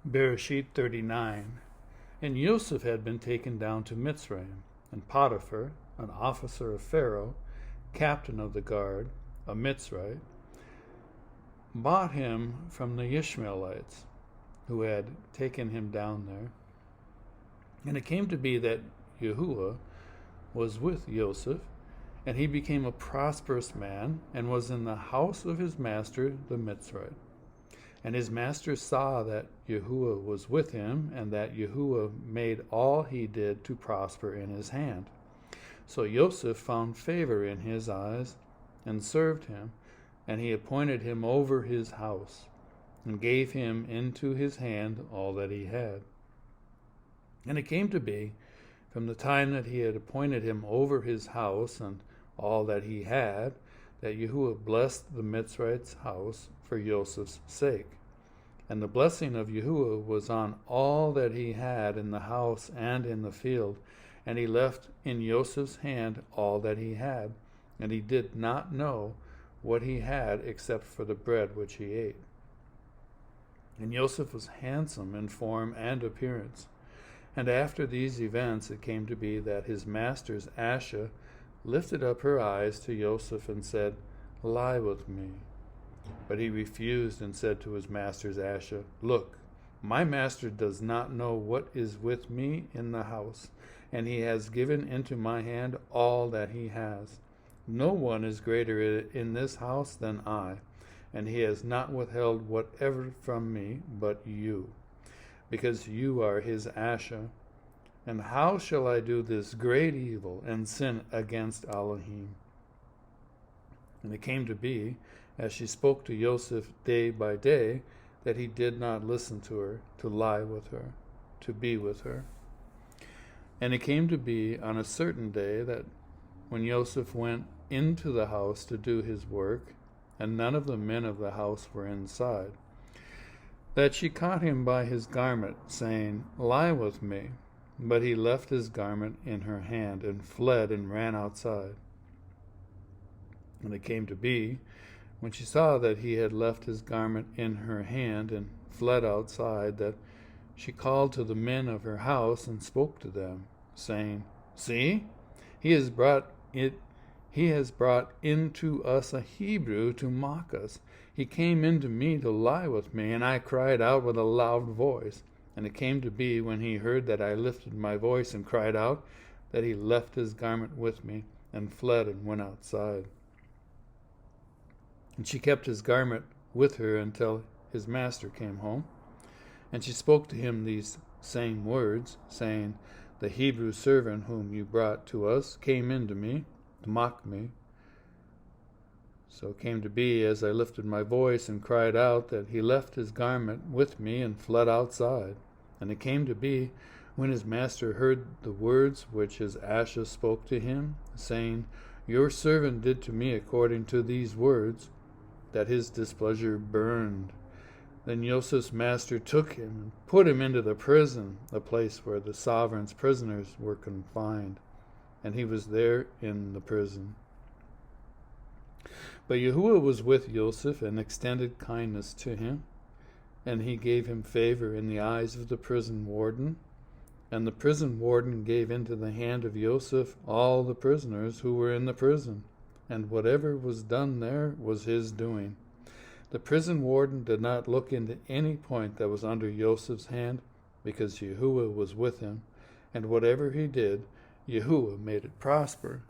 Bereshit 39. And Joseph had been taken down to Mitzrayim, and Potiphar, an officer of Pharaoh, captain of the guard, a Mitzrayite, bought him from the Ishmaelites, who had taken him down there. And it came to be that Yahuah was with Joseph, and he became a prosperous man, and was in the house of his master the Mitzrayite. And his master saw that Yahuah was with him, and that Yahuah made all he did to prosper in his hand. So Joseph found favor in his eyes, and served him, and he appointed him over his house, and gave him into his hand all that he had. And it came to be, from the time that he had appointed him over his house and all that he had, that Yahuah blessed the Mitzrayite's house for Joseph's sake. And the blessing of Yahuah was on all that he had in the house and in the field, and he left in Joseph's hand all that he had, and he did not know what he had except for the bread which he ate. And Joseph was handsome in form and appearance. And after these events it came to be that his master's Asha lifted up her eyes to Joseph and said, "Lie with me." But he refused and said to his master's Asha, "Look, my master does not know what is with me in the house, and he has given into my hand all that he has. No one is greater in this house than I, and he has not withheld whatever from me but you, because you are his Asha. And how shall I do this great evil and sin against Elohim?" And it came to be, as she spoke to Joseph day by day, that he did not listen to her, to lie with her, to be with her. And it came to be on a certain day that when Joseph went into the house to do his work, and none of the men of the house were inside, that she caught him by his garment, saying, "Lie with me." But he left his garment in her hand, and fled and ran outside. And it came to be, when she saw that he had left his garment in her hand and fled outside, that she called to the men of her house and spoke to them, saying, "See, he has brought into us a Hebrew to mock us. He came into me to lie with me, and I cried out with a loud voice. And it came to be, when he heard that I lifted my voice and cried out, that he left his garment with me, and fled and went outside. And she kept his garment with her until his master came home. And she spoke to him these same words, saying, "The Hebrew servant whom you brought to us came in to me to mock me. So it came to be, as I lifted my voice and cried out, that he left his garment with me and fled outside. And it came to be, when his master heard the words which his Asha spoke to him, saying, 'Your servant did to me according to these words,' that his displeasure burned. Then Joseph's master took him and put him into the prison, the place where the sovereign's prisoners were confined. And he was there in the prison. But Yahuah was with Joseph and extended kindness to him, and he gave him favor in the eyes of the prison warden. And the prison warden gave into the hand of Joseph all the prisoners who were in the prison, and whatever was done there was his doing. The prison warden did not look into any point that was under Joseph's hand, because Yahuah was with him, and whatever he did, Yahuah made it prosper.